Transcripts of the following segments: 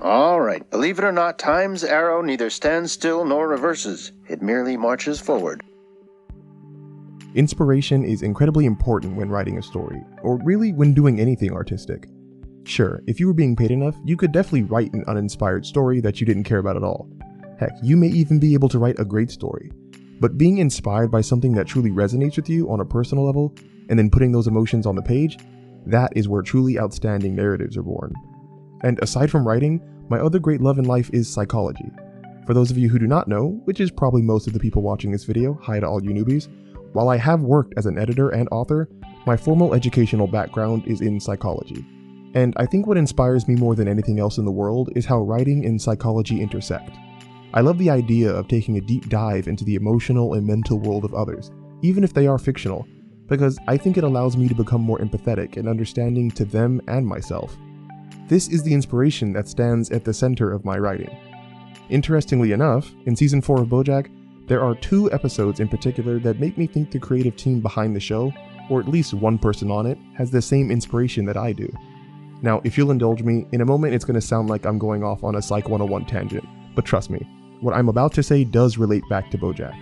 All right, believe it or not, time's arrow neither stands still nor reverses. It merely marches forward. Inspiration is incredibly important when writing a story, or really when doing anything artistic. Sure, if you were being paid enough, you could definitely write an uninspired story that you didn't care about at all. Heck, you may even be able to write a great story. But being inspired by something that truly resonates with you on a personal level, and then putting those emotions on the page, that is where truly outstanding narratives are born. And aside from writing, my other great love in life is psychology. For those of you who do not know, which is probably most of the people watching this video, hi to all you newbies, while I have worked as an editor and author, my formal educational background is in psychology. And I think what inspires me more than anything else in the world is how writing and psychology intersect. I love the idea of taking a deep dive into the emotional and mental world of others, even if they are fictional, because I think it allows me to become more empathetic and understanding to them and myself. This is the inspiration that stands at the center of my writing. Interestingly enough, in season 4 of Bojack, there are 2 episodes in particular that make me think the creative team behind the show, or at least one person on it, has the same inspiration that I do. Now, if you'll indulge me, in a moment it's going to sound like I'm going off on a Psych 101 tangent, but trust me, what I'm about to say does relate back to Bojack.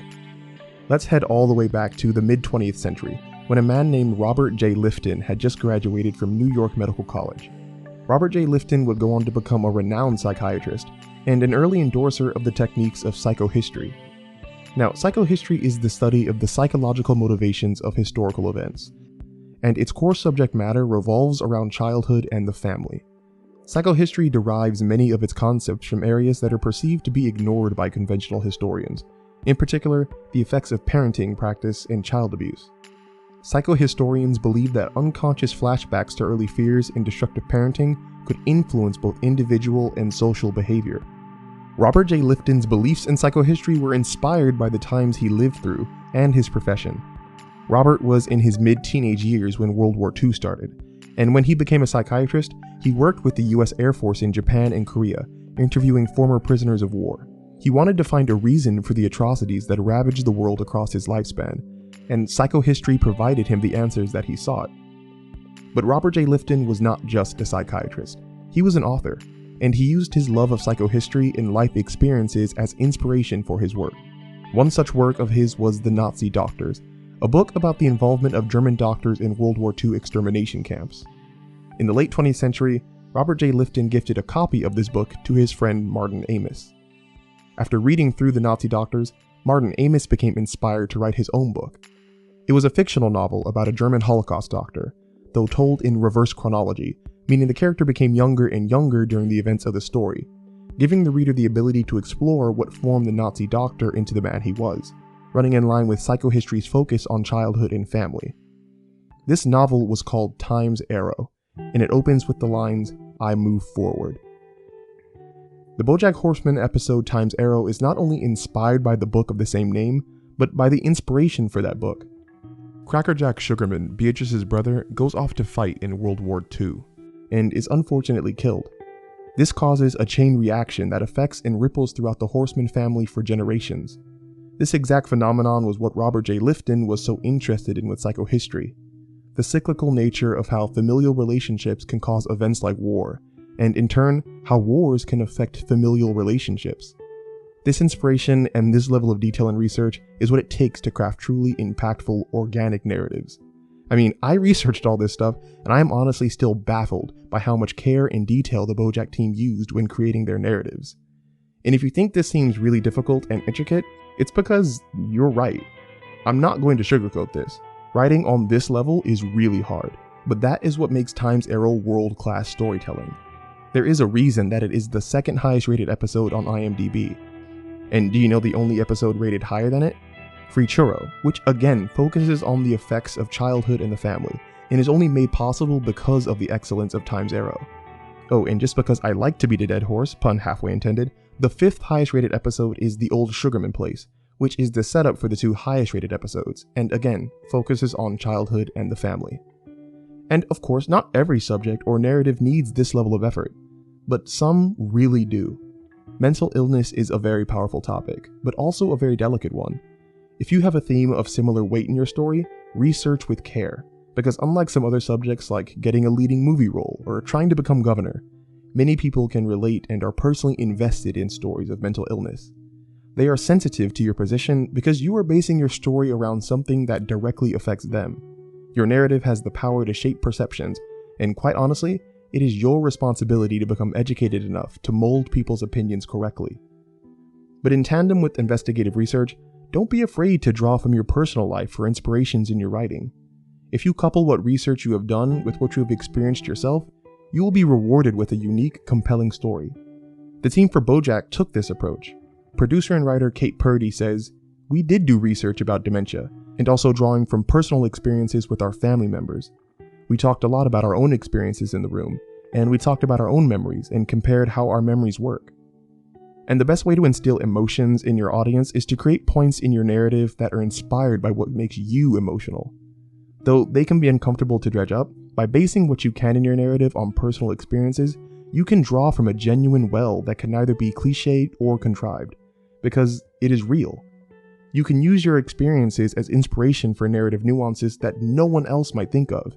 Let's head all the way back to the mid-20th century, when a man named Robert J. Lifton had just graduated from New York Medical College. Robert J. Lifton would go on to become a renowned psychiatrist, and an early endorser of the techniques of psychohistory. Now, psychohistory is the study of the psychological motivations of historical events, and its core subject matter revolves around childhood and the family. Psychohistory derives many of its concepts from areas that are perceived to be ignored by conventional historians, in particular, the effects of parenting practice and child abuse. Psychohistorians believe that unconscious flashbacks to early fears and destructive parenting could influence both individual and social behavior. Robert J. Lifton's beliefs in psychohistory were inspired by the times he lived through and his profession. Robert was in his mid-teenage years when World War II started, and when he became a psychiatrist, he worked with the US Air Force in Japan and Korea, interviewing former prisoners of war. He wanted to find a reason for the atrocities that ravaged the world across his lifespan, and psychohistory provided him the answers that he sought. But Robert J. Lifton was not just a psychiatrist. He was an author, and he used his love of psychohistory and life experiences as inspiration for his work. One such work of his was The Nazi Doctors, a book about the involvement of German doctors in World War II extermination camps. In the late 20th century, Robert J. Lifton gifted a copy of this book to his friend Martin Amis. After reading through The Nazi Doctors, Martin Amis became inspired to write his own book. It was a fictional novel about a German Holocaust doctor, though told in reverse chronology, meaning the character became younger and younger during the events of the story, giving the reader the ability to explore what formed the Nazi doctor into the man he was, running in line with psychohistory's focus on childhood and family. This novel was called Time's Arrow, and it opens with the lines, "I move forward." The Bojack Horseman episode Time's Arrow is not only inspired by the book of the same name, but by the inspiration for that book. Crackerjack Sugarman, Beatrice's brother, goes off to fight in World War II, and is unfortunately killed. This causes a chain reaction that affects and ripples throughout the Horseman family for generations. This exact phenomenon was what Robert J. Lifton was so interested in with psychohistory. The cyclical nature of how familial relationships can cause events like war, and in turn, how wars can affect familial relationships. This inspiration and this level of detail and research is what it takes to craft truly impactful, organic narratives. I mean, I researched all this stuff, and I am honestly still baffled by how much care and detail the Bojack team used when creating their narratives. And if you think this seems really difficult and intricate, it's because you're right. I'm not going to sugarcoat this. Writing on this level is really hard, but that is what makes Time's Arrow world-class storytelling. There is a reason that it is the second highest rated episode on IMDb. And do you know the only episode rated higher than it? Free Churro, which again focuses on the effects of childhood and the family, and is only made possible because of the excellence of Time's Arrow. Oh, and just because I like to beat a dead horse, pun halfway intended, the 5th highest rated episode is The Old Sugarman Place, which is the setup for the 2 highest rated episodes, and again, focuses on childhood and the family. And of course, not every subject or narrative needs this level of effort, but some really do. Mental illness is a very powerful topic, but also a very delicate one. If you have a theme of similar weight in your story, research with care, because unlike some other subjects like getting a leading movie role or trying to become governor, Many people can relate and are personally invested in stories of mental illness. They are sensitive to your position because you are basing your story around something that directly affects them. Your narrative has the power to shape perceptions, and quite honestly, it is your responsibility to become educated enough to mold people's opinions correctly. But in tandem with investigative research, don't be afraid to draw from your personal life for inspirations in your writing. If you couple what research you have done with what you have experienced yourself, you will be rewarded with a unique, compelling story. The team for Bojack took this approach. Producer and writer Kate Purdy says, "We did do research about dementia, and also drawing from personal experiences with our family members. We talked a lot about our own experiences in the room, and we talked about our own memories and compared how our memories work." And the best way to instill emotions in your audience is to create points in your narrative that are inspired by what makes you emotional. Though they can be uncomfortable to dredge up, by basing what you can in your narrative on personal experiences, you can draw from a genuine well that can neither be cliched or contrived, because it is real. You can use your experiences as inspiration for narrative nuances that no one else might think of.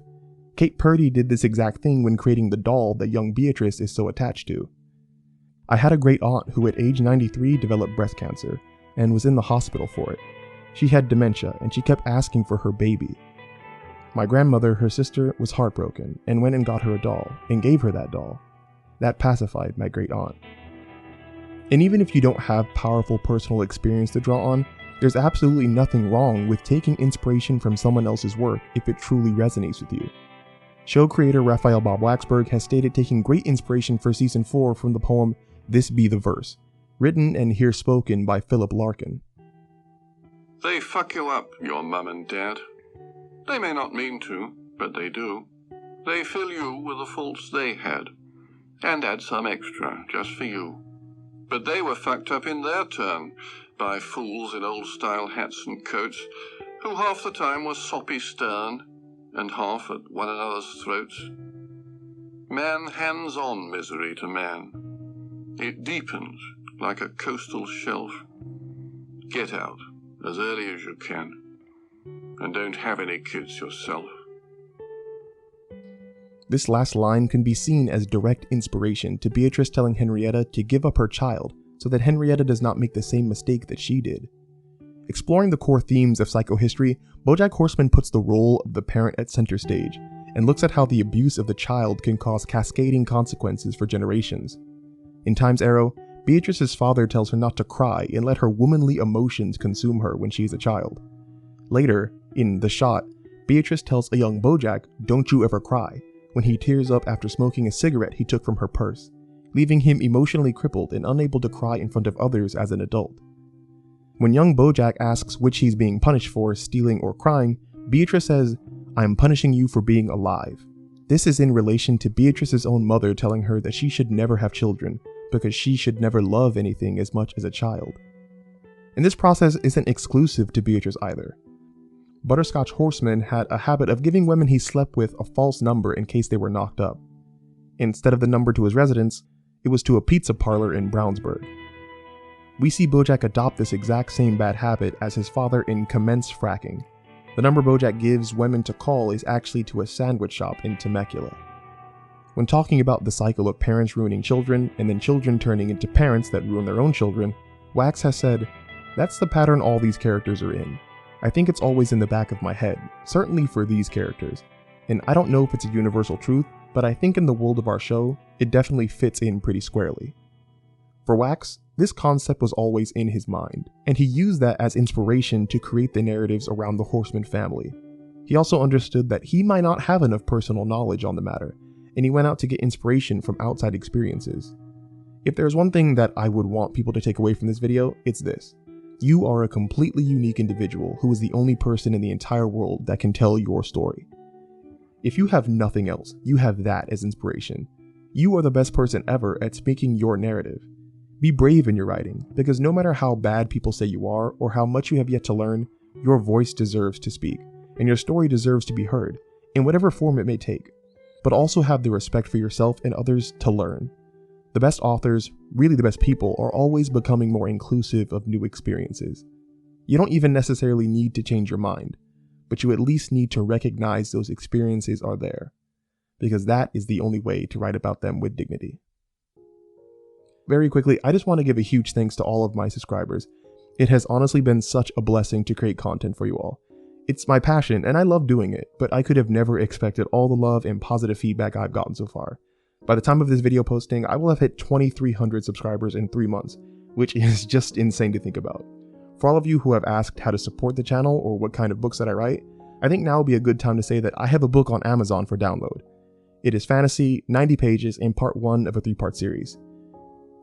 Kate Purdy did this exact thing when creating the doll that young Beatrice is so attached to. "I had a great aunt who at age 93 developed breast cancer and was in the hospital for it. She had dementia and she kept asking for her baby. My grandmother, her sister, was heartbroken and went and got her a doll and gave her that doll. That pacified my great aunt." And even if you don't have powerful personal experience to draw on, there's absolutely nothing wrong with taking inspiration from someone else's work if it truly resonates with you. Show creator Raphael Bob Waxberg has stated taking great inspiration for Season 4 from the poem "This Be the Verse," written and here spoken by Philip Larkin. They fuck you up, your mum and dad. They may not mean to, but they do. They fill you with the faults they had, and add some extra just for you. But they were fucked up in their turn by fools in old-style hats and coats, who half the time were soppy stern, and half at one another's throats. Man hands on misery to man. It deepens like a coastal shelf. Get out as early as you can, and don't have any kids yourself. This last line can be seen as direct inspiration to Beatrice telling Henrietta to give up her child so that Henrietta does not make the same mistake that she did. Exploring the core themes of psychohistory, Bojack Horseman puts the role of the parent at center stage and looks at how the abuse of the child can cause cascading consequences for generations. In Time's Arrow, Beatrice's father tells her not to cry and let her womanly emotions consume her when she is a child. Later, in The Shot, Beatrice tells a young Bojack, "Don't you ever cry," when he tears up after smoking a cigarette he took from her purse, leaving him emotionally crippled and unable to cry in front of others as an adult. When young Bojack asks which he's being punished for, stealing or crying, Beatrice says, "I'm punishing you for being alive." This is in relation to Beatrice's own mother telling her that she should never have children because she should never love anything as much as a child. And this process isn't exclusive to Beatrice either. Butterscotch Horseman had a habit of giving women he slept with a false number in case they were knocked up. Instead of the number to his residence, it was to a pizza parlor in Brownsburg. We see Bojack adopt this exact same bad habit as his father in Commence Fracking. The number Bojack gives women to call is actually to a sandwich shop in Temecula. When talking about the cycle of parents ruining children and then children turning into parents that ruin their own children, Wax has said, "That's the pattern all these characters are in. I think it's always in the back of my head, certainly for these characters. And I don't know if it's a universal truth, but I think in the world of our show, it definitely fits in pretty squarely." For Wax, this concept was always in his mind, and he used that as inspiration to create the narratives around the Horseman family. He also understood that he might not have enough personal knowledge on the matter, and he went out to get inspiration from outside experiences. If there's one thing that I would want people to take away from this video, it's this. You are a completely unique individual who is the only person in the entire world that can tell your story. If you have nothing else, you have that as inspiration. You are the best person ever at speaking your narrative. Be brave in your writing, because no matter how bad people say you are or how much you have yet to learn, your voice deserves to speak, and your story deserves to be heard, in whatever form it may take. But also have the respect for yourself and others to learn. The best authors, really the best people, are always becoming more inclusive of new experiences. You don't even necessarily need to change your mind, but you at least need to recognize those experiences are there, because that is the only way to write about them with dignity. very quickly, I just want to give a huge thanks to all of my subscribers. It has honestly been such a blessing to create content for you all. It's my passion and I love doing it, but I could have never expected all the love and positive feedback I've gotten so far. By the time of this video posting, I will have hit 2,300 subscribers in 3 months, which is just insane to think about. For all of you who have asked how to support the channel or what kind of books that I write, I think now would be a good time to say that I have a book on Amazon for download. It is fantasy, 90 pages, and part 1 of a 3-part series.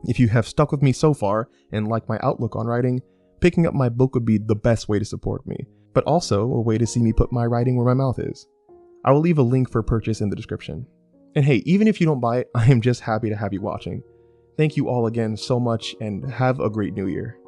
If you have stuck with me so far and like my outlook on writing, picking up my book would be the best way to support me, but also a way to see me put my writing where my mouth is. I will leave a link for purchase in the description. And hey, even if you don't buy it, I am just happy to have you watching. Thank you all again so much and have a great new year.